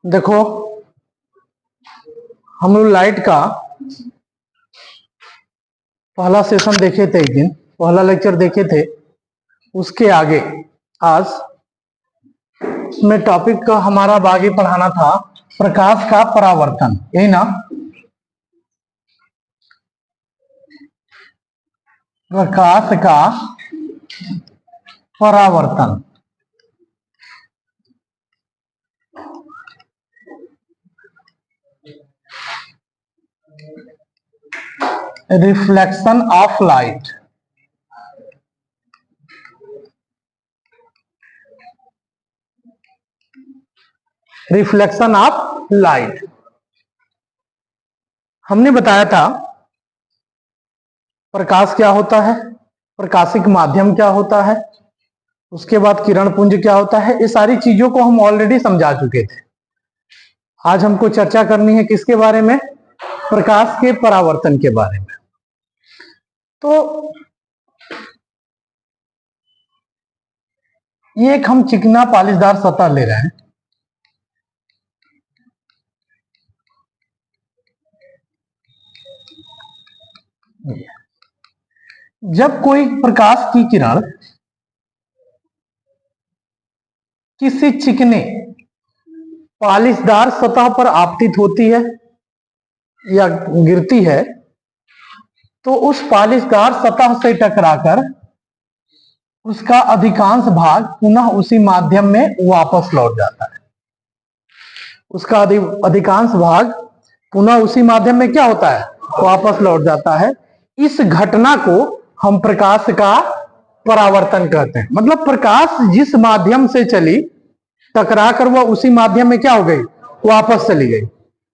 देखो, हम लोग लाइट का पहला सेशन देखे थे, एक दिन पहला लेक्चर देखे थे। उसके आगे आज में टॉपिक का हमारा आगे पढ़ाना था प्रकाश का परावर्तन, यही ना? प्रकाश का परावर्तन, reflection of light. Reflection of light हमने बताया था। प्रकाश क्या होता है, प्रकाशिक माध्यम क्या होता है, उसके बाद किरण पुंज क्या होता है, ये सारी चीजों को हम ऑलरेडी समझा चुके थे। आज हमको चर्चा करनी है किसके बारे में? प्रकाश के परावर्तन के बारे में। तो ये एक हम चिकना पालिशदार सतह ले रहे हैं। जब कोई प्रकाश की किरण किसी चिकने पालिशदार सतह पर आपतित होती है या गिरती है, तो उस पालिशदार सतह से टकराकर उसका अधिकांश भाग पुनः उसी माध्यम में वापस लौट जाता है। उसका अधिकांश भाग पुनः उसी माध्यम में क्या होता है? वापस लौट जाता है। इस घटना को हम प्रकाश का परावर्तन कहते हैं। मतलब प्रकाश जिस माध्यम से चली, टकराकर वह उसी माध्यम में क्या हो गई? वापस चली गई।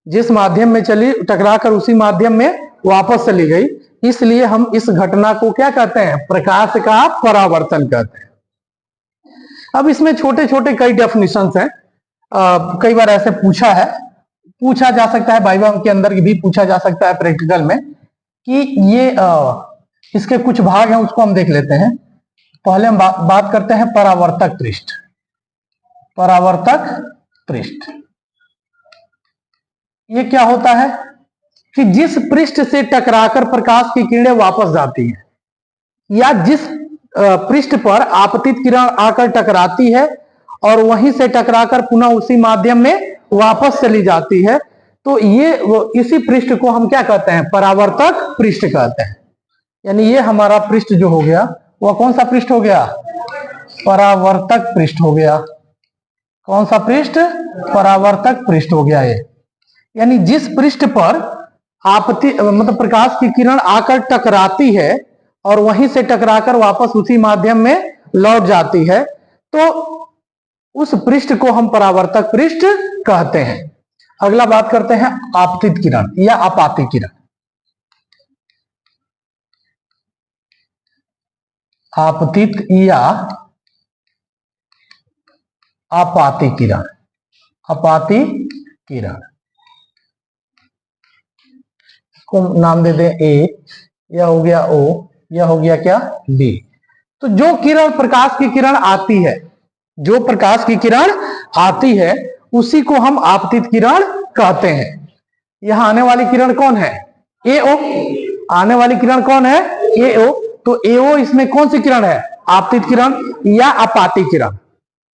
जिस माध्यम में चली, टकराकर उसी माध्यम में वापस चली गई। इसलिए हम इस घटना को क्या कहते हैं? प्रकाश का परावर्तन कहते हैं। अब इसमें छोटे छोटे कई डेफिनेशंस हैं। कई बार ऐसे पूछा जा सकता है, वाइवा के अंदर भी पूछा जा सकता है, प्रैक्टिकल में, कि ये इसके कुछ भाग हैं, उसको हम देख लेते हैं। पहले हम बात करते हैं परावर्तक पृष्ठ। परावर्तक पृष्ठ ये क्या होता है? कि जिस पृष्ठ से टकराकर प्रकाश की किरणें वापस जाती हैं, या जिस पृष्ठ पर आपतित किरण आकर टकराती है और वहीं से टकराकर पुनः उसी माध्यम में वापस चली जाती है, तो ये इसी पृष्ठ को हम क्या कहते हैं? परावर्तक पृष्ठ कहते हैं। यानी ये हमारा पृष्ठ जो हो गया, वह कौन सा पृष्ठ हो गया? परावर्तक पृष्ठ हो गया। कौन सा पृष्ठ? परावर्तक पृष्ठ हो गया ये। यानी जिस पृष्ठ पर मतलब प्रकाश की किरण आकर टकराती है और वहीं से टकराकर वापस उसी माध्यम में लौट जाती है, तो उस पृष्ठ को हम परावर्तक पृष्ठ कहते हैं। अगला बात करते हैं आपतित किरण या आपाती किरण। आपतित या आपाती किरण। आपाती किरण को नाम दे दें ए, यह हो गया ओ, यह हो गया क्या? बी। तो जो किरण प्रकाश की किरण आती है, जो प्रकाश की किरण आती है, उसी को हम आपतित किरण कहते हैं। यहां आने वाली किरण कौन है? ए ओ। आने वाली किरण कौन है? ए ओ। तो ए ओ इसमें कौन सी किरण है? आपतित किरण या आपाती किरण।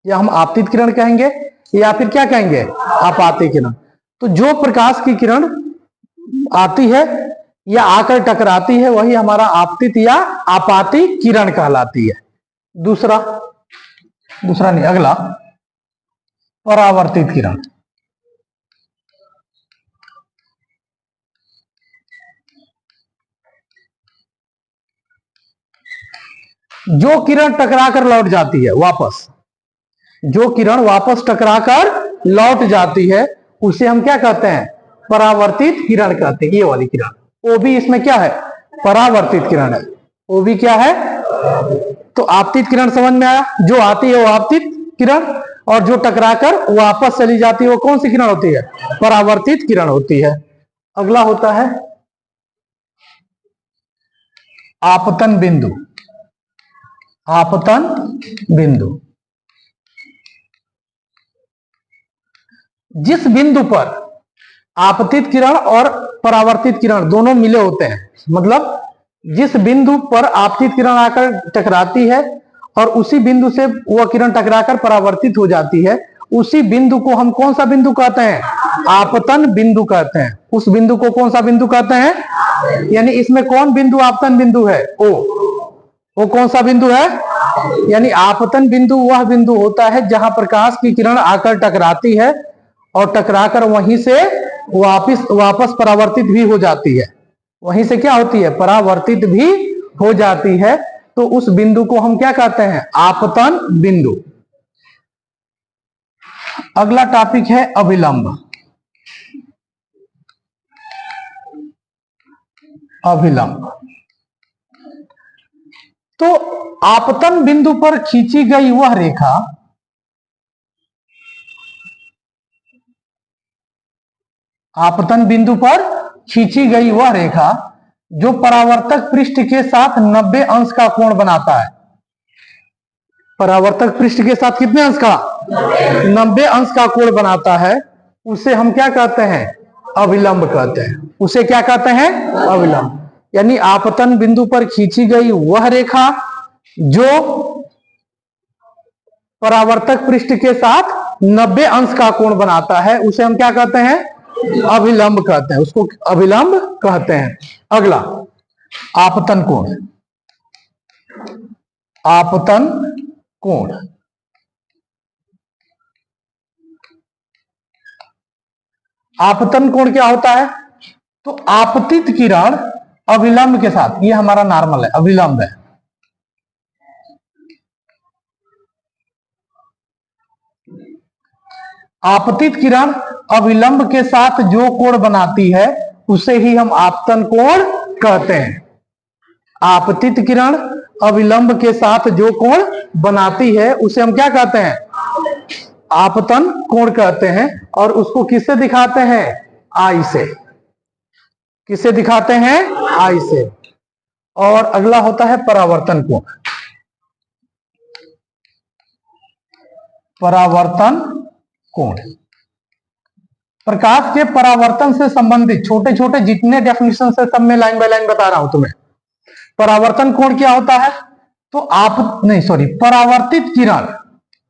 या हम आपतित किरण कहेंगे या फिर क्या कहेंगे? आपाती किरण। तो जो प्रकाश की किरण आती है या आकर टकराती है, वही हमारा आपतित या आपाती किरण कहलाती है। दूसरा नहीं, अगला परावर्तित किरण। जो किरण टकराकर लौट जाती है वापस, जो किरण वापस टकराकर लौट जाती है, उसे हम क्या कहते हैं? परावर्तित किरण कहते हैं। ये वाली किरण वो भी इसमें क्या है? परावर्तित किरण है। वो भी क्या है? तो आपतित किरण समझ में आया? जो आती है वो आपतित किरण, और जो टकराकर वापस चली जाती है वो कौन सी किरण होती है? परावर्तित किरण होती है। अगला होता है आपतन बिंदु। आपतन बिंदु जिस बिंदु पर आपतित किरण और परावर्तित किरण दोनों मिले होते हैं, मतलब जिस बिंदु पर आपतित किरण आकर टकराती है और उसी बिंदु से वह किरण टकराकर परावर्तित हो जाती है, उसी बिंदु को हम कौन सा बिंदु कहते हैं? आपतन बिंदु कहते हैं। उस बिंदु को कौन सा बिंदु कहते हैं? यानी इसमें कौन बिंदु आपतन बिंदु है? ओ कौन सा बिंदु है? यानी आपतन बिंदु वह बिंदु होता है जहां प्रकाश की किरण आकर टकराती है और टकराकर वहीं से वापस परावर्तित भी हो जाती है। वहीं से क्या होती है? परावर्तित भी हो जाती है। तो उस बिंदु को हम क्या कहते हैं? आपतन बिंदु। अगला टॉपिक है अभिलंब। अभिलंब तो आपतन बिंदु पर खींची गई वह रेखा आपतन बिंदु पर खींची गई वह रेखा जो परावर्तक पृष्ठ के साथ 90 अंश का कोण बनाता है। परावर्तक पृष्ठ के साथ कितने अंश का? 90 अंश का कोण बनाता है। उसे हम क्या कहते हैं? अभिलंब कहते हैं। उसे क्या कहते हैं? अभिलंब। यानी आपतन बिंदु पर खींची गई वह रेखा जो परावर्तक पृष्ठ के साथ 90 अंश का कोण बनाता है, उसे हम क्या कहते हैं? अभिलंब कहते हैं। उसको अभिलंब कहते हैं। अगला आपतन कोण। आपतन कोण आपतन कोण क्या होता है? तो आपतित किरण अभिलंब के साथ, ये हमारा नॉर्मल है, अभिलंब है। आपतित किरण अभिलंब के साथ जो कोण बनाती है उसे ही हम आपतन कोण कहते हैं। आपतित किरण अभिलंब के साथ जो कोण बनाती है उसे हम क्या कहते हैं? आपतन कोण कहते हैं। और उसको किससे दिखाते हैं? आई से। किससे दिखाते हैं? आई से। और अगला होता है परावर्तन कोण। परावर्तन कोण प्रकाश के परावर्तन से संबंधित छोटे छोटे जितने डेफिनेशन है सब मैं लाइन बाय लाइन बता रहा हूं तुम्हें। परावर्तन कोण क्या होता है? तो परावर्तित किरण।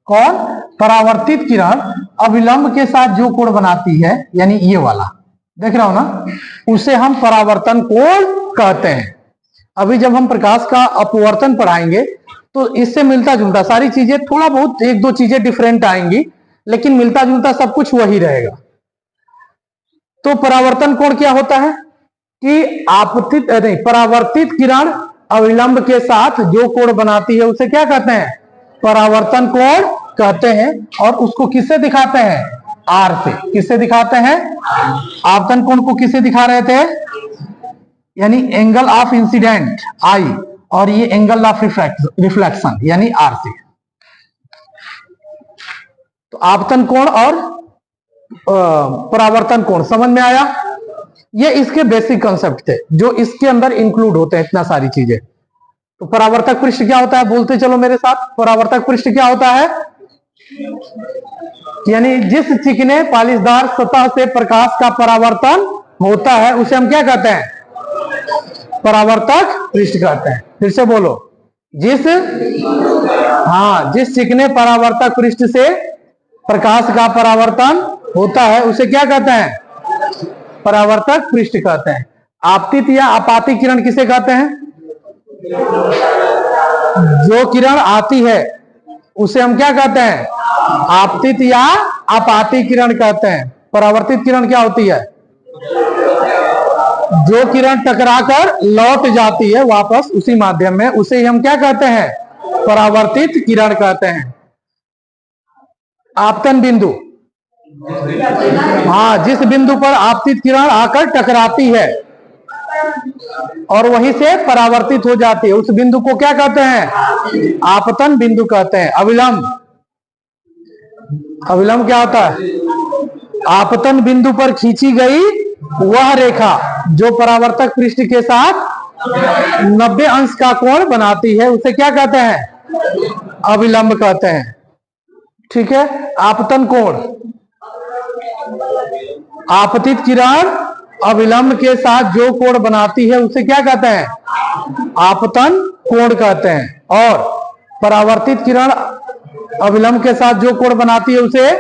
कौन? परावर्तित किरण अभिलंब के साथ जो कोण बनाती है, यानी ये वाला देख रहा हो ना, उसे हम परावर्तन कोण कहते हैं। अभी जब हम प्रकाश का अपवर्तन पढ़ाएंगे तो इससे मिलता जुलता सारी चीजें, थोड़ा बहुत एक दो चीजें डिफरेंट आएंगी, लेकिन मिलता जुलता सब कुछ वही रहेगा। तो परावर्तन कोण क्या होता है कि परावर्तित किरण अविलंब के साथ जो कोण बनाती है उसे क्या कहते हैं? परावर्तन कोण कहते हैं। और उसको किससे दिखाते हैं? आर से। किससे दिखाते हैं? आपतन कोण को किससे दिखा रहे थे? यानी एंगल ऑफ इंसिडेंट आई, और ये एंगल ऑफ रिफ्लेक्शन यानी आर से। तो आपतन कोण और परावर्तन कोण समझ में आया? ये इसके बेसिक कंसेप्ट थे जो इसके अंदर इंक्लूड होते हैं, इतना सारी चीजें। तो परावर्तक पृष्ठ क्या होता है? बोलते चलो मेरे साथ। परावर्तक पृष्ठ क्या होता है? यानी जिस चिकने पालिशदार सतह से प्रकाश का परावर्तन होता है उसे हम क्या कहते हैं? परावर्तक पृष्ठ कहते हैं। फिर से बोलो। जिस चिकने परावर्तक पृष्ठ से प्रकाश का परावर्तन होता है उसे क्या कहते हैं? परावर्तक पृष्ठ कहते हैं। आपतित या आपातित किरण किसे कहते हैं? जो किरण आती है उसे हम क्या कहते हैं? आपतित या आपातित किरण कहते हैं। परावर्तित किरण क्या होती है? जो किरण टकराकर लौट जाती है वापस उसी माध्यम में, उसे हम क्या कहते हैं? परावर्तित किरण कहते हैं। आपतन बिंदु, जिस बिंदु पर आपतित किरण आकर टकराती है और वहीं से परावर्तित हो जाती है उस बिंदु को क्या कहते हैं? आपतन बिंदु कहते हैं। अविलंब, अविलंब क्या होता है? आपतन बिंदु पर खींची गई वह रेखा जो परावर्तक पृष्ठ के साथ 90 अंश का कोण बनाती है उसे क्या कहते हैं? अविलंब कहते हैं। ठीक है। आपतन कोण आपतित किरण अविलंब के साथ जो कोण बनाती है उसे क्या कहते हैं? आपतन कोण कहते हैं। और परावर्तित किरण अविलंब के साथ जो कोण बनाती है उसे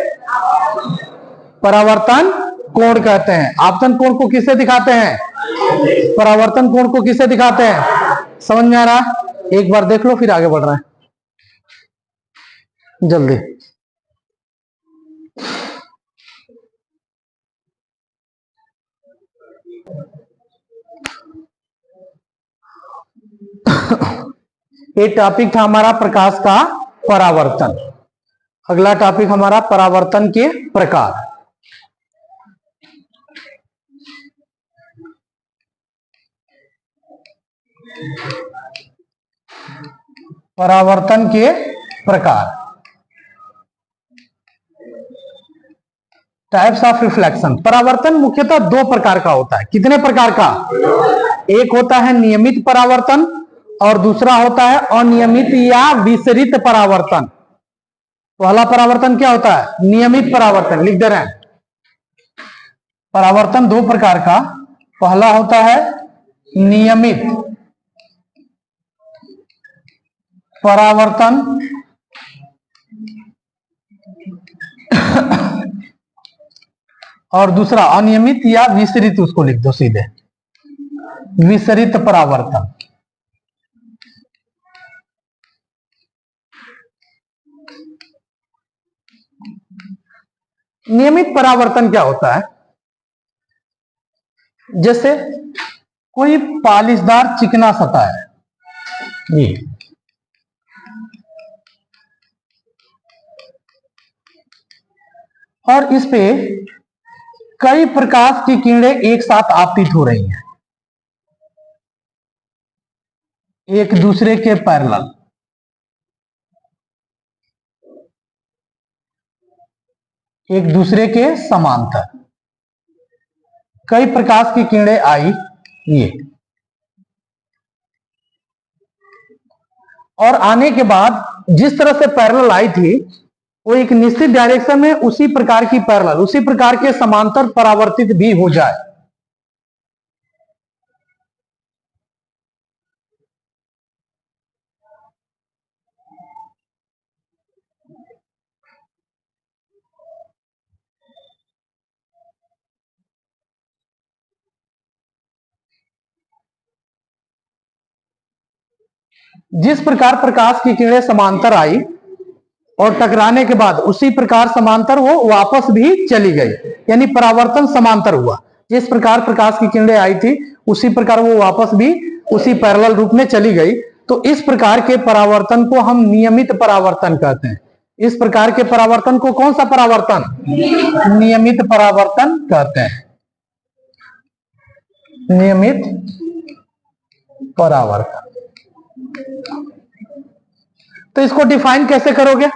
परावर्तन कोण कहते हैं। आपतन कोण को किससे दिखाते हैं? परावर्तन कोण को किससे दिखाते हैं? समझ में आ रहा? एक बार देख लो फिर आगे बढ़ रहा है जल्दी। ये टॉपिक था हमारा प्रकाश का परावर्तन। अगला टॉपिक हमारा परावर्तन के प्रकार। परावर्तन के प्रकार, टाइप्स ऑफ रिफ्लेक्शन। परावर्तन मुख्यतः दो प्रकार का होता है। कितने प्रकार का? एक होता है नियमित परावर्तन और दूसरा होता है अनियमित या विसरित परावर्तन। पहला परावर्तन क्या होता है? नियमित परावर्तन। लिख दे रहे हैं। परावर्तन दो प्रकार का, पहला होता है नियमित परावर्तन और दूसरा अनियमित या विसरित, उसको लिख दो सीधे, विसरित परावर्तन। नियमित परावर्तन क्या होता है? जैसे कोई पालिशदार चिकना सतह है ये, और इस पे कई प्रकाश की किरणें एक साथ आपतित हो रही हैं एक दूसरे के पैरेलल। एक दूसरे के समांतर कई प्रकाश की किरणें आई ये, और आने के बाद जिस तरह से पैरेलल आई थी वो एक निश्चित डायरेक्शन में उसी प्रकार की पैरेलल, उसी प्रकार के समांतर परावर्तित भी हो जाए। जिस प्रकार प्रकाश की किरणें समांतर आई और टकराने के बाद उसी प्रकार समांतर वो वापस भी चली गई, यानी परावर्तन समांतर हुआ। जिस प्रकार प्रकाश की किरणें आई थी उसी प्रकार वो वापस भी उसी पैरेलल रूप में चली गई। तो इस प्रकार के परावर्तन को हम नियमित परावर्तन कहते हैं। इस प्रकार के परावर्तन को कौन सा परावर्तन? नियमित परावर्तन कहते हैं। नियमित परावर्तन। तो इसको डिफाइन कैसे करोगे?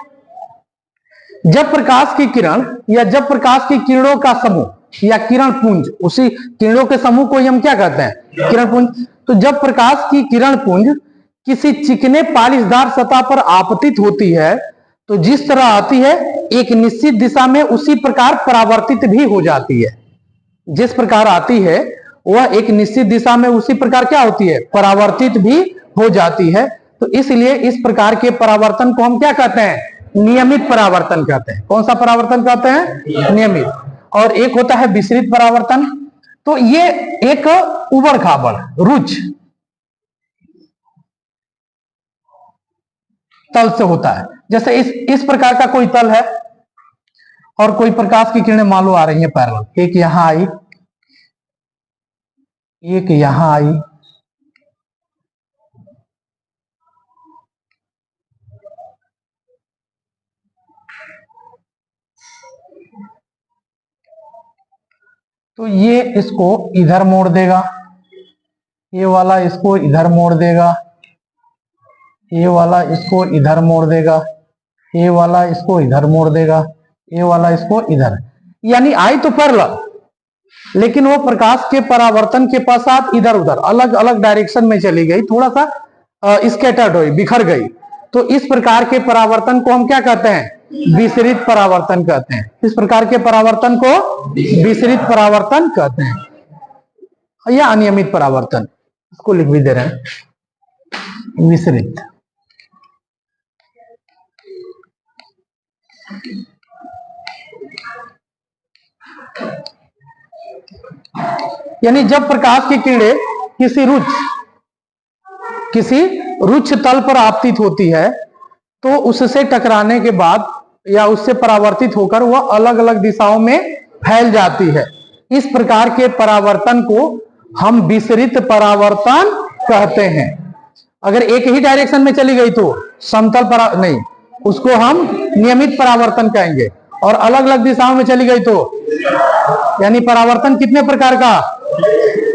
जब प्रकाश की किरण या जब प्रकाश की किरणों का समूह या किरण पुंज, उसी किरणों के समूह को हम क्या कहते हैं? किरण पुंज। तो जब प्रकाश की किरण पुंज किसी चिकने पालिशदार सतह पर आपतित होती है तो जिस तरह आती है एक निश्चित दिशा में उसी प्रकार परावर्तित भी हो जाती है। जिस प्रकार आती है वह एक निश्चित दिशा में उसी प्रकार क्या होती है? परावर्तित भी हो जाती है। तो इसलिए इस प्रकार के परावर्तन को हम क्या कहते हैं? नियमित परावर्तन कहते हैं। कौन सा परावर्तन कहते हैं? नियमित। और एक होता है विसरित परावर्तन। तो ये एक उबड़ खाबड़ रुच तल से होता है। जैसे इस प्रकार का कोई तल है और कोई प्रकाश की किरणें मान लो आ रही है पैरेलल, एक यहां आई एक यहां आई, तो ये इसको इधर मोड़ देगा, ये वाला इसको इधर मोड़ देगा, ये वाला इसको इधर मोड़ देगा, ये वाला इसको इधर मोड़ देगा, ये वाला इसको इधर। यानी आई तो पैरेलल लेकिन वो प्रकाश के परावर्तन के पश्चात इधर उधर अलग अलग डायरेक्शन में चली गई, थोड़ा सा स्कैटर्ड हुई, बिखर गई। तो इस प्रकार के परावर्तन को हम क्या कहते हैं? विसरित परावर्तन कहते हैं। इस प्रकार के परावर्तन को विसरित परावर्तन कहते हैं या अनियमित परावर्तन, इसको लिख भी दे रहे हैं विसरित। यानी जब प्रकाश की किरणें किसी रुक्ष तल पर आपतित होती है तो उससे टकराने के बाद या उससे परावर्तित होकर वह अलग अलग दिशाओं में फैल जाती है। इस प्रकार के परावर्तन को हम विसरित परावर्तन कहते हैं। अगर एक ही डायरेक्शन में चली गई तो समतल नहीं, उसको हम नियमित परावर्तन कहेंगे। और अलग अलग दिशाओं में चली गई तो यानी परावर्तन कितने प्रकार का?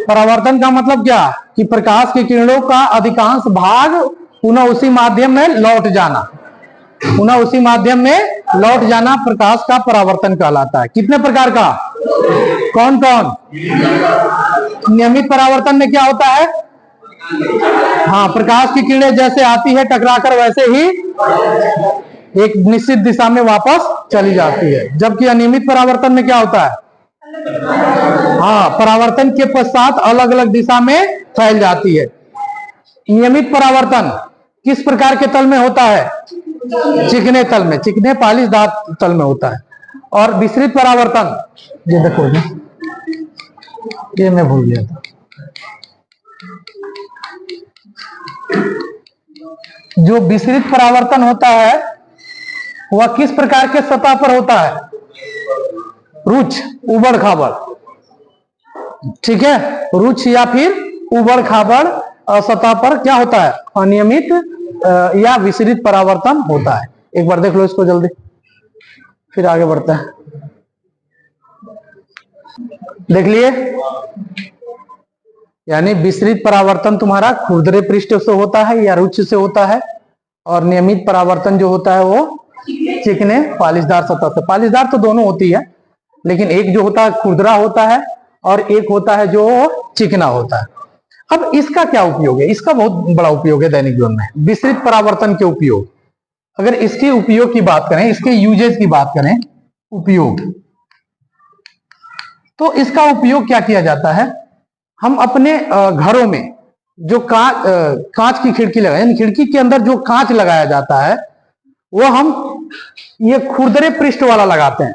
परावर्तन का मतलब क्या कि प्रकाश की किरणों का अधिकांश भाग पुनः उसी माध्यम में लौट जाना, प्रकाश का परावर्तन कहलाता है। कितने प्रकार का? कौन कौन? नियमित परावर्तन में क्या होता है? हाँ, प्रकाश की किरणें जैसे आती है टकराकर वैसे ही एक निश्चित दिशा में वापस चली जाती है। जबकि अनियमित परावर्तन में क्या होता है? हाँ, परावर्तन के पश्चात अलग अलग दिशा में फैल जाती है। नियमित परावर्तन किस प्रकार के तल में होता है? चिकने तल में, चिकने पालिशदार तल में होता है। और विसरित परावर्तन, ये देखो ये मैं भूल गया था, जो विसरित परावर्तन होता है वह किस प्रकार के सतह पर होता है? रुक्ष, उबड़ खाबड़, ठीक है, रुक्ष या फिर उबड़ खाबड़ सतह पर क्या होता है? अनियमित या विसरित परावर्तन होता है। एक बार देख लो इसको जल्दी, फिर आगे बढ़ता है। देख लिए? यानी विसरित परावर्तन तुम्हारा खुरदरे पृष्ठ से होता है या रुक्ष से होता है, और नियमित परावर्तन जो होता है वो चिकने पालिशदार सतह से। पालिशदार तो दोनों होती है, लेकिन एक जो होता है खुरदरा होता है और एक होता है जो चिकना होता है। अब इसका क्या उपयोग है? इसका बहुत बड़ा उपयोग है दैनिक जीवन में। विसरित परावर्तन के उपयोग, अगर इसके उपयोग की बात करें, इसके यूजेज की बात करें, उपयोग, तो इसका उपयोग क्या किया जाता है? हम अपने घरों में जो कांच की खिड़की लगाए, यानी खिड़की के अंदर जो कांच लगाया जाता है वो हम ये खुरदरे पृष्ठ वाला लगाते हैं,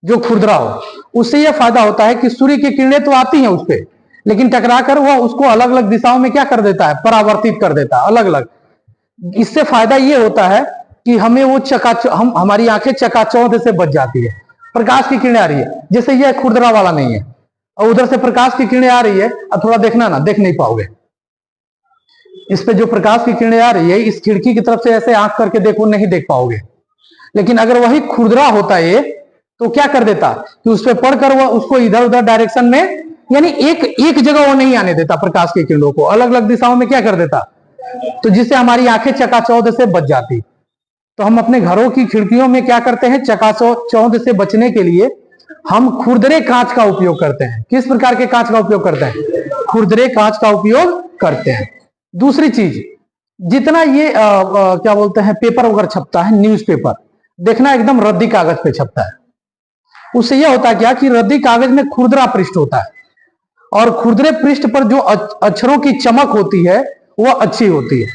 जो खुरदरा हो। उससे यह फायदा होता है कि सूर्य की किरणें तो आती हैं उस पर, लेकिन टकराकर वह उसको अलग अलग दिशाओं में क्या कर देता है? परावर्तित कर देता है, अलग अलग। इससे फायदा ये होता है कि हमें वो हमारी आंखें चकाचौंध से बच जाती है। प्रकाश की किरणें आ रही है, जैसे यह खुरदरा वाला नहीं है, और उधर से प्रकाश की किरणें आ रही है, अब थोड़ा देखना ना, देख नहीं पाओगे। इस पे जो प्रकाश की किरणें आ रही है, इस खिड़की की तरफ से ऐसे आंख करके देखो, नहीं देख पाओगे। लेकिन अगर वही खुरदरा होता है तो क्या कर देता कि उस पर पढ़कर वह उसको इधर उधर डायरेक्शन में, यानी एक जगह वो नहीं आने देता, प्रकाश की किरणों को अलग अलग दिशाओं में क्या कर देता, तो जिससे हमारी आंखें चकाचौंध से बच जाती। तो हम अपने घरों की खिड़कियों में क्या करते हैं? चकाचौंध से बचने के लिए हम खुरदरे कांच का उपयोग करते हैं। किस प्रकार के कांच का उपयोग करते हैं? खुरदरे कांच का उपयोग करते हैं। दूसरी चीज, जितना ये क्या बोलते हैं, पेपर वगैरह छपता है, न्यूज़पेपर, देखना एकदम रद्दी कागज पे छपता है। उससे यह होता है क्या कि रद्दी कागज में खुरदरा पृष्ठ होता है, और खुरदरे पृष्ठ पर जो अक्षरों की चमक होती है वह अच्छी होती है।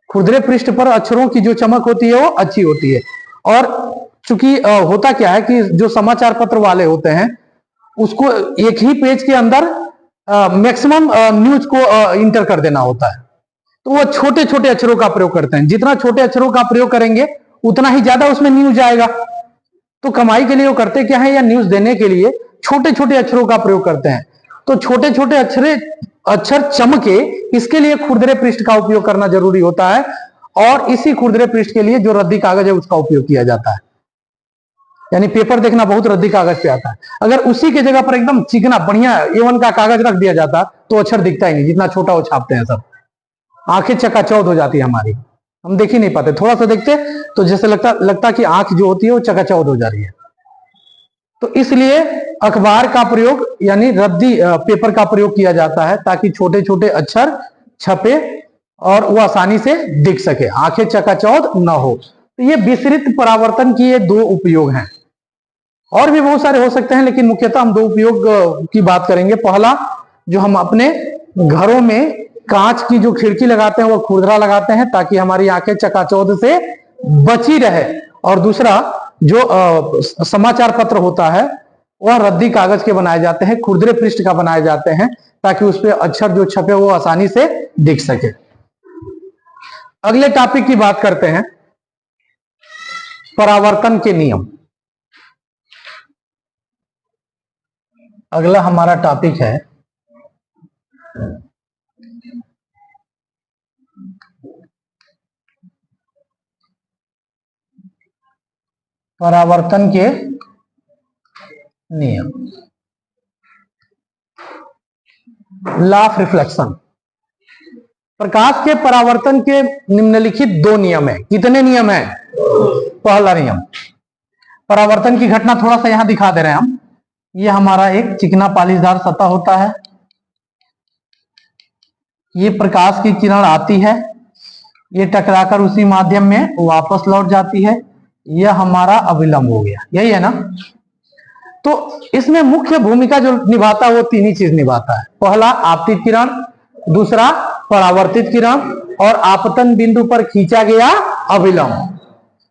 खुरदरे पृष्ठ पर अक्षरों की जो चमक होती है वो अच्छी होती है। और चूंकि होता क्या है कि जो समाचार पत्र वाले होते हैं उसको एक ही पेज के अंदर मैक्सिमम न्यूज को इंटर कर देना होता है, तो वो छोटे छोटे अक्षरों का प्रयोग करते हैं। जितना छोटे अक्षरों का प्रयोग करेंगे उतना ही ज्यादा उसमें न्यूज आएगा। तो कमाई के लिए वो करते क्या है, या न्यूज देने के लिए छोटे छोटे अक्षरों का प्रयोग करते हैं। तो छोटे छोटे अक्षर चमके, इसके लिए खुरदरे पृष्ठ का उपयोग करना जरूरी होता है, और इसी खुरदरे पृष्ठ के लिए जो रद्दी कागज है उसका उपयोग किया जाता है। यानी पेपर देखना बहुत रद्दी कागज पे आता है, अगर उसी के जगह पर एकदम चिकना बढ़िया A1 का कागज रख दिया जाता तो अक्षर दिखता ही नहीं, जितना छोटा वो छापते हैं सब। आंखें चकाचौंध हो जाती है हमारी, हम देख ही नहीं पाते। थोड़ा सा देखते तो जैसे लगता कि आंख जो होती है वो चकाचौंध हो जा रही है। तो इसलिए अखबार का प्रयोग यानी रद्दी पेपर का प्रयोग किया जाता है, ताकि छोटे छोटे अक्षर छपे और वो आसानी से दिख सके, आंखें चकाचौंध न हो। तो ये विसरित परावर्तन की ये दो उपयोग हैं, और भी बहुत सारे हो सकते हैं, लेकिन मुख्यतः हम दो उपयोग की बात करेंगे। पहला, जो हम अपने घरों में कांच की जो खिड़की लगाते हैं वो खुरदरा लगाते हैं ताकि हमारी आंखें चकाचौंध से बची रहे, और दूसरा जो समाचार पत्र होता है वह रद्दी कागज के बनाए जाते हैं, खुरदरे पृष्ठ का बनाए जाते हैं ताकि उस पर अक्षर जो छपे वो आसानी से दिख सके। अगले टॉपिक की बात करते हैं, परावर्तन के नियम। अगला हमारा टॉपिक है परावर्तन के नियम, लॉ ऑफ रिफ्लेक्शन। प्रकाश के परावर्तन के निम्नलिखित दो नियम है। कितने नियम है? पहला नियम, परावर्तन की घटना थोड़ा सा यहां दिखा दे रहे हैं हम। यह हमारा एक चिकना पालिशदार सतह होता है, ये प्रकाश की किरण आती है, ये टकराकर उसी माध्यम में वापस लौट जाती है, यह हमारा अविलंब हो गया, यही है ना। तो इसमें मुख्य भूमिका जो निभाता है वो तीन ही चीज निभाता है। पहला आपतित किरण, दूसरा परावर्तित किरण, और आपतन बिंदु पर खींचा गया अविलंब,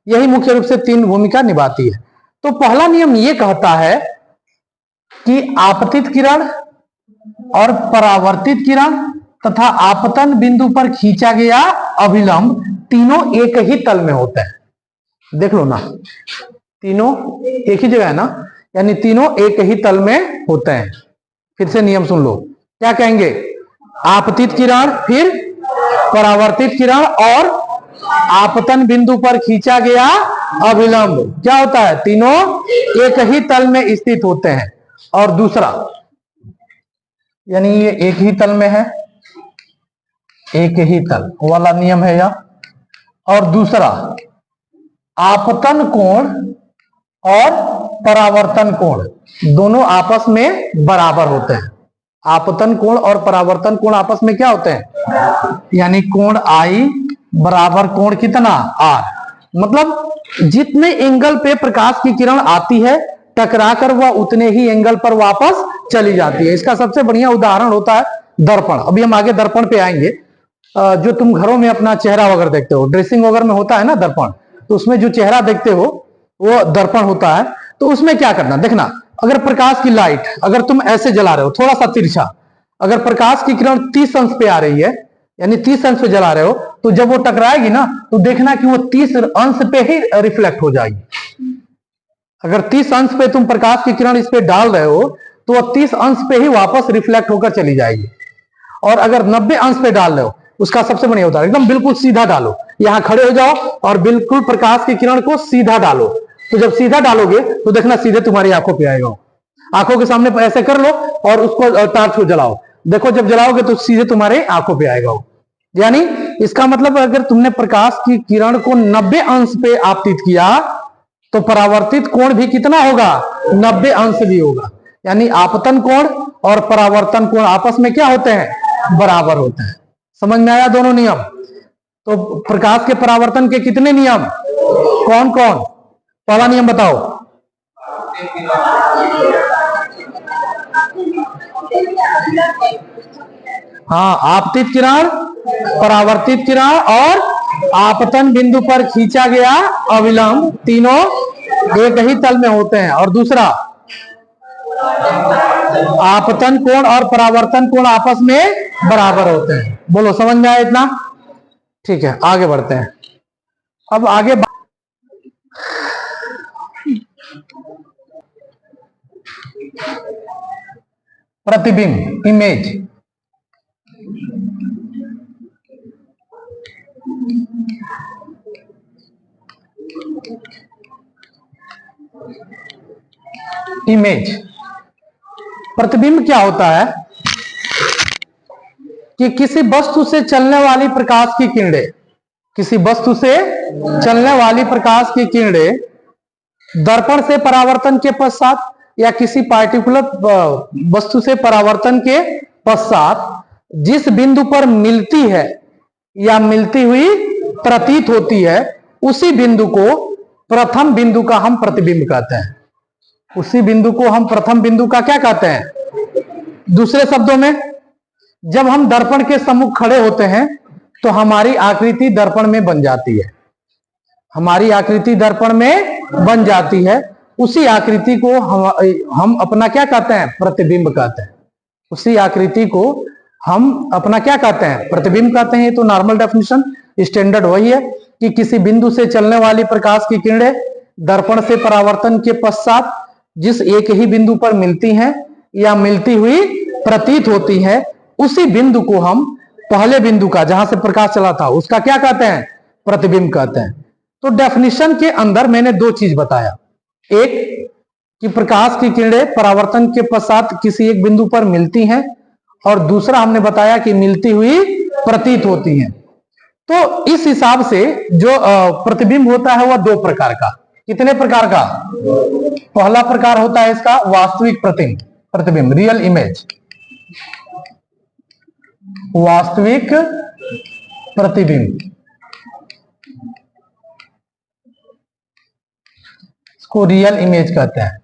यही मुख्य रूप से तीन भूमिका निभाती है। तो पहला नियम ये कहता है कि आपतित किरण और परावर्तित किरण तथा आपतन बिंदु पर खींचा गया अविलंब तीनों एक ही तल में होते हैं। देख लो ना, तीनों एक ही जगह है ना, यानी तीनों एक ही तल में होते हैं। फिर से नियम सुन लो, क्या कहेंगे? आपतित किरण, फिर परावर्तित किरण, और आपतन बिंदु पर खींचा गया अविलंब क्या होता है? तीनों एक ही तल में स्थित होते हैं। और दूसरा, यानी ये एक ही तल में है, एक ही तल वाला नियम है यह। और दूसरा, आपतन कोण और परावर्तन कोण दोनों आपस में बराबर होते हैं। आपतन कोण और परावर्तन कोण आपस में क्या होते हैं? यानी कोण आई बराबर कोण कितना? आर। मतलब जितने एंगल पे प्रकाश की किरण आती है टकराकर वह उतने ही एंगल पर वापस चली जाती है। इसका सबसे बढ़िया उदाहरण होता है दर्पण। अभी हम आगे दर्पण पे आएंगे। जो तुम घरों में अपना चेहरा वगैरह देखते हो, ड्रेसिंग वगैरह में होता है ना दर्पण, तो उसमें जो चेहरा देखते हो वो दर्पण होता है। तो उसमें क्या करना, देखना, अगर प्रकाश की लाइट अगर तुम ऐसे जला रहे हो थोड़ा सा तिरछा, अगर प्रकाश की किरण 30 अंश पे आ रही है, यानी 30 अंश पे जला रहे हो, तो जब वो टकराएगी ना तो देखना कि वो 30 अंश पे ही रिफ्लेक्ट हो जाएगी। अगर 30 अंश पे तुम प्रकाश की किरण इस पे डाल रहे हो तो वह 30 अंश पे ही वापस रिफ्लेक्ट होकर चली जाएगी। और अगर 90 अंश पे डाल रहे हो, उसका सबसे बढ़िया होता है एकदम बिल्कुल सीधा डालो, यहां खड़े हो जाओ और बिल्कुल प्रकाश की किरण को सीधा डालो। तो जब सीधा डालोगे तो देखना सीधे तुम्हारी आंखों पे आएगा। आंखों के सामने ऐसे कर लो और उसको टार्च को जलाओ, देखो जब जलाओगे तो सीधे तुम्हारे आंखों पे आएगा। यानी इसका मतलब अगर तुमने प्रकाश की किरण को 90 अंश पे आपतित किया तो परावर्तित कोण भी कितना होगा? 90 अंश भी होगा। यानी आपतन कोण और परावर्तन कोण आपस में क्या होते हैं? बराबर होते हैं। समझ में आया दोनों नियम? तो प्रकाश के परावर्तन के कितने नियम, कौन कौन? पहला नियम बताओ। हाँ, आपतित किरण, परावर्तित किरण और आपतन बिंदु पर खींचा गया अविलंब तीनों एक ही तल में होते हैं। और दूसरा, आपतन कोण और परावर्तन कोण आपस में बराबर होते हैं। बोलो, समझ में आया इतना? ठीक है, आगे बढ़ते हैं। अब आगे प्रतिबिंब, इमेज। इमेज, प्रतिबिंब क्या होता है कि किसी वस्तु से चलने वाली प्रकाश की किरणें, किसी वस्तु से चलने वाली प्रकाश की किरणें दर्पण से परावर्तन के पश्चात या किसी पार्टिकुलर वस्तु से परावर्तन के पश्चात जिस बिंदु पर मिलती है या मिलती हुई प्रतीत होती है उसी बिंदु को प्रथम बिंदु का हम प्रतिबिंब कहते हैं। उसी बिंदु को हम प्रथम बिंदु का क्या कहते हैं? दूसरे शब्दों में, जब हम दर्पण के सम्मुख खड़े होते हैं तो हमारी आकृति दर्पण में बन जाती है। हमारी आकृति दर्पण में बन जाती है। उसी आकृति को हम अपना क्या कहते हैं? प्रतिबिंब कहते हैं। उसी आकृति को हम अपना क्या कहते हैं? प्रतिबिंब कहते हैं। तो नॉर्मल डेफिनेशन, स्टैंडर्ड वही है कि किसी बिंदु से चलने वाली प्रकाश की किरणें दर्पण से परावर्तन के पश्चात जिस एक ही बिंदु पर मिलती हैं या मिलती हुई प्रतीत होती है, उसी बिंदु को हम पहले बिंदु का, जहां से प्रकाश चला था, उसका क्या कहते हैं? प्रतिबिंब कहते हैं। तो डेफिनेशन के अंदर मैंने दो चीज बताया, एक कि प्रकाश की किरणें परावर्तन के पश्चात किसी एक बिंदु पर मिलती हैं, और दूसरा हमने बताया कि मिलती हुई प्रतीत होती हैं। तो इस हिसाब से जो प्रतिबिंब होता है वह दो प्रकार का, कितने प्रकार का? पहला प्रकार होता है इसका वास्तविक प्रतिबिंब, रियल इमेज, वास्तविक प्रतिबिंब, इसको रियल इमेज कहते हैं।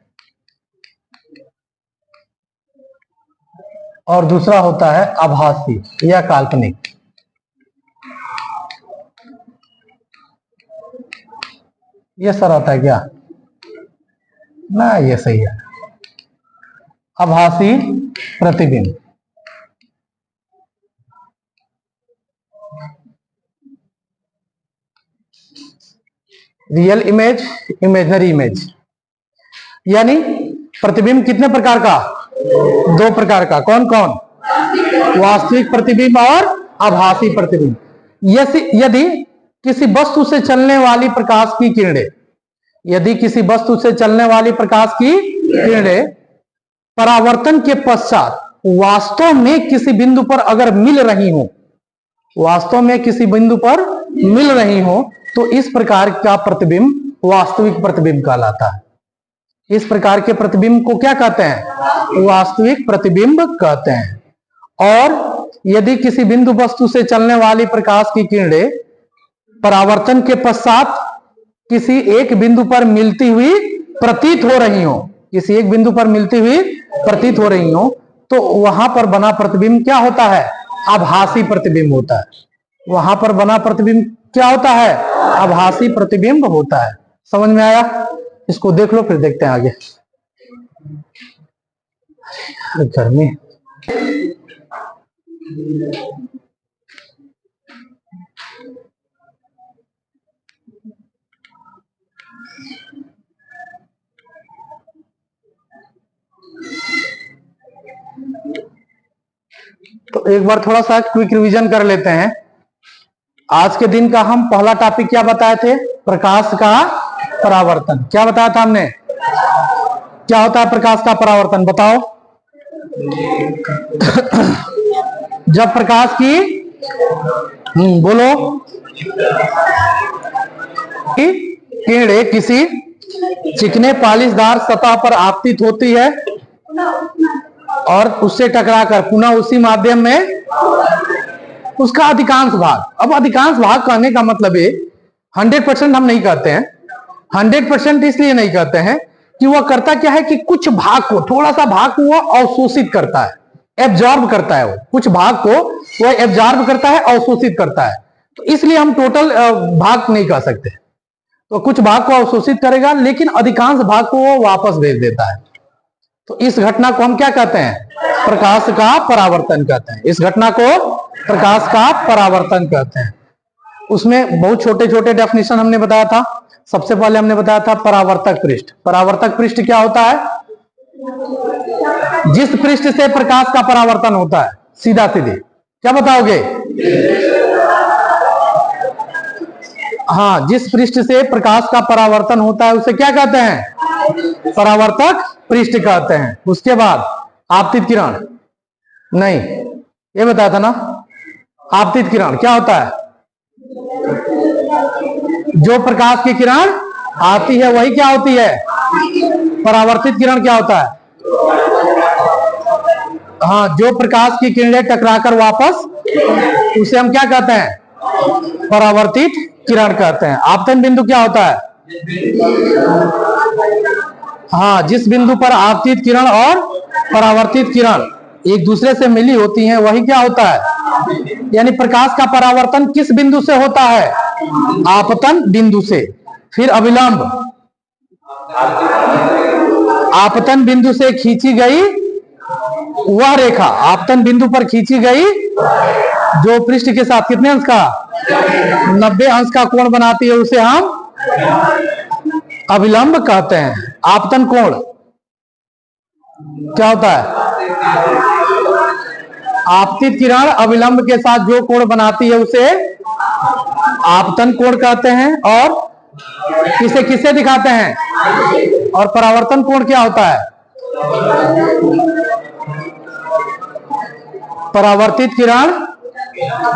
और दूसरा होता है आभासी या काल्पनिक। ये सर आता है क्या? ना, ये सही है, आभासी प्रतिबिंब। Real image, imaginary image. यानी प्रतिबिंब कितने प्रकार का? दो प्रकार का। कौन कौन? वास्तविक प्रतिबिंब और आभासी प्रतिबिंब। यदि किसी वस्तु से चलने वाली प्रकाश की किरणें, यदि किसी वस्तु से चलने वाली प्रकाश की किरणें परावर्तन के पश्चात वास्तव में किसी बिंदु पर अगर मिल रही हो, वास्तव में किसी बिंदु पर मिल रही हो, तो इस प्रकार का प्रतिबिंब वास्तविक प्रतिबिंब कहलाता है। इस प्रकार के प्रतिबिंब को क्या कहते हैं? वास्तविक प्रतिबिंब कहते हैं। और यदि किसी बिंदु वस्तु से चलने वाली प्रकाश की किरणें परावर्तन के पश्चात किसी एक बिंदु पर मिलती हुई प्रतीत हो रही हो, किसी एक बिंदु पर मिलती हुई प्रतीत हो रही हो, तो वहां पर बना प्रतिबिंब क्या होता है? आभासी प्रतिबिंब होता है। वहां पर बना प्रतिबिंब क्या होता है? आभासी प्रतिबिंब होता है। समझ में आया? इसको देख लो, फिर देखते हैं आगे। गर्मी। तो एक बार थोड़ा सा क्विक रिवीजन कर लेते हैं। आज के दिन का हम पहला टॉपिक क्या बताए थे? प्रकाश का परावर्तन। क्या बताया था हमने? क्या होता है प्रकाश का परावर्तन? बताओ। जब प्रकाश की बोलो किरणें किसी चिकने पॉलिशदार सतह पर आपतित होती है और उससे टकराकर पुनः उसी माध्यम में उसका अधिकांश भाग, अब अधिकांश भाग कहने का मतलब है 100% हम नहीं कहते हैं। 100% इसलिए नहीं कहते हैं कि वह करता क्या है कि कुछ भाग को, थोड़ा सा भाग को वह अवशोषित करता है, एब्जॉर्ब करता है। वो कुछ भाग को वह एब्जॉर्ब करता है, अवशोषित करता है। तो इसलिए हम टोटल भाग नहीं कह सकते। तो कुछ भाग को अवशोषित करेगा, लेकिन अधिकांश भाग को वो वापस भेज देता है। तो इस घटना को हम क्या कहते हैं? प्रकाश का परावर्तन कहते हैं। इस घटना को प्रकाश का परावर्तन कहते हैं। उसमें बहुत छोटे छोटे डेफिनेशन हमने बताया था। सबसे पहले हमने बताया था परावर्तक पृष्ठ। परावर्तक पृष्ठ क्या होता है? जिस पृष्ठ से प्रकाश का परावर्तन होता है, सीधा सीधे। क्या बताओगे? हाँ, जिस पृष्ठ से प्रकाश का परावर्तन होता है उसे क्या कहते हैं? परावर्तक पृष्ठ कहते हैं। उसके बाद आपतित किरण, नहीं, ये बताया था ना। आपतित किरण क्या होता है? जो प्रकाश की किरण आती है वही क्या होती है? परावर्तित किरण क्या होता है? हाँ, जो प्रकाश की किरणें टकराकर वापस, उसे हम क्या कहते हैं? परावर्तित किरण कहते हैं। आपतन बिंदु क्या होता है? हाँ, जिस बिंदु पर आपतित किरण और परावर्तित किरण एक दूसरे से मिली होती हैं वही क्या होता है? यानी प्रकाश का परावर्तन किस बिंदु से होता है? आपतन बिंदु से। फिर अविलंब, आपतन बिंदु से खींची गई वह रेखा, आपतन बिंदु पर खींची गई जो पृष्ठ के साथ कितने अंश का? 90 अंश का कोण बनाती है, उसे हम अविलंब कहते हैं। आपतन कोण क्या होता है? आपतित किरण अविलंब के साथ जो कोण बनाती है उसे आपतन कोण कहते हैं। और इसे किससे दिखाते हैं? और परावर्तन कोण क्या होता है? परावर्तित किरण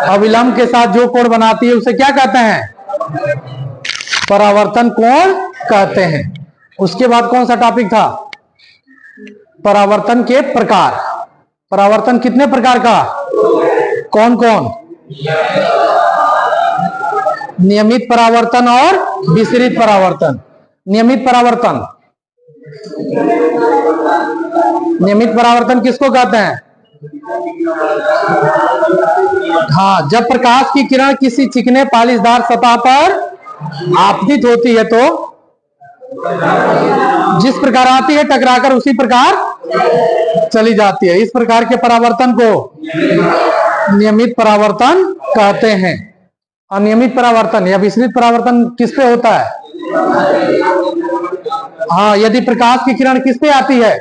अविलंब के साथ जो कोण बनाती है उसे क्या कहते हैं? परावर्तन कोण कहते हैं। उसके बाद कौन सा टॉपिक था? परावर्तन के प्रकार। परावर्तन कितने प्रकार का? कौन कौन? नियमित परावर्तन और विसरित परावर्तन। नियमित परावर्तन, नियमित परावर्तन किसको कहते हैं? हाँ, जब प्रकाश की किरण किसी चिकने पालिशदार सतह पर आपतित होती है तो जिस प्रकार आती है टकराकर उसी प्रकार चली जाती है। इस प्रकार के परावर्तन को नियमित परावर्तन कहते हैं। अनियमित परावर्तन या विसरित परावर्तन किस पे होता है? हाँ, यदि प्रकाश की किरण किस पे आती है?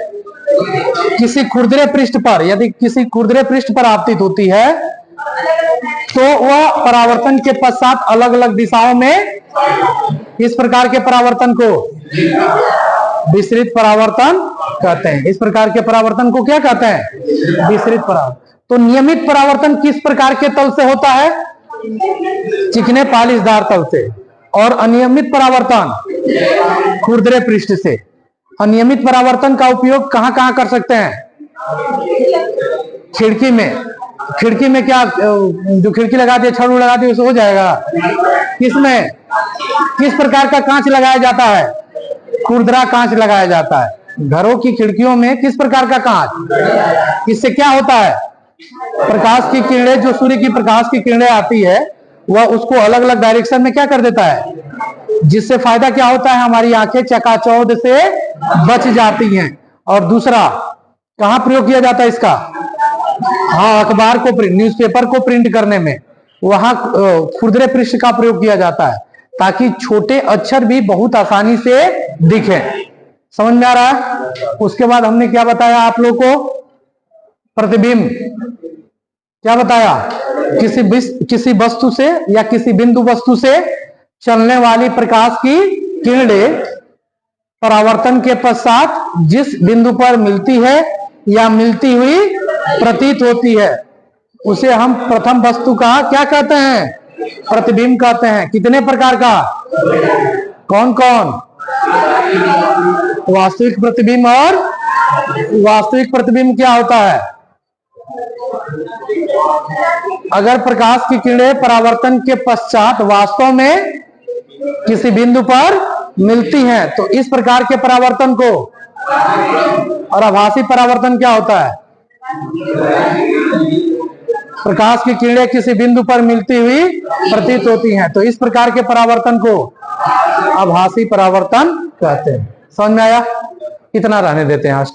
किसी खुरदरे पृष्ठ पर, यदि किसी खुरदरे पृष्ठ पर आपतित होती है तो वह परावर्तन के पश्चात अलग अलग दिशाओं में इस प्रकार के परावर्तन को विसरित परावर्तन कहते हैं। इस प्रकार के परावर्तन को क्या कहते हैं? विसरित परावर्तन। तो नियमित परावर्तन किस प्रकार के तल से होता है? चिकने पालिशदार तल से। और अनियमित परावर्तन खुरदरे पृष्ठ से। अनियमित परावर्तन का उपयोग कहां कहां कर सकते हैं? खिड़की में। खिड़की में क्या, जो खिड़की लगा दी, छड़ लगा दी, उसे हो जाएगा। किसमें, किस प्रकार का कांच लगाया जाता है? खुरदरा कांच लगाया जाता है। घरों की खिड़कियों में किस प्रकार का कांच? इससे क्या होता है? प्रकाश की किरणें, जो सूर्य की प्रकाश की किरणें आती है वह उसको अलग अलग डायरेक्शन में क्या कर देता है, जिससे फायदा क्या होता है? हमारी आंखें चकाचौंध से बच जाती हैं। और दूसरा, कहां प्रयोग किया जाता है इसका? हाँ, अखबार को प्रिंट, न्यूज़पेपर को प्रिंट करने में वहां खुरदरे पृष्ठ का प्रयोग किया जाता है ताकि छोटे अक्षर भी बहुत आसानी से दिखे। समझ में आ रहा है? उसके बाद हमने क्या बताया आप लोग को? प्रतिबिंब। क्या बताया? किसी वस्तु से या किसी बिंदु वस्तु से चलने वाली प्रकाश की किरणें परावर्तन के पश्चात जिस बिंदु पर मिलती है या मिलती हुई प्रतीत होती है उसे हम प्रथम वस्तु का क्या कहते हैं? प्रतिबिंब कहते हैं। कितने प्रकार का? कौन कौन? वास्तविक प्रतिबिंब। और वास्तविक प्रतिबिंब क्या होता है? अगर प्रकाश की किरणें परावर्तन के पश्चात वास्तव में किसी बिंदु पर मिलती हैं तो इस प्रकार के परावर्तन को, और आभासी परावर्तन क्या होता है? प्रकाश की किरणें किसी बिंदु पर मिलती हुई प्रतीत होती हैं तो इस प्रकार के परावर्तन को आभासी परावर्तन कहते हैं। समझ में आया? इतना रहने देते हैं आज।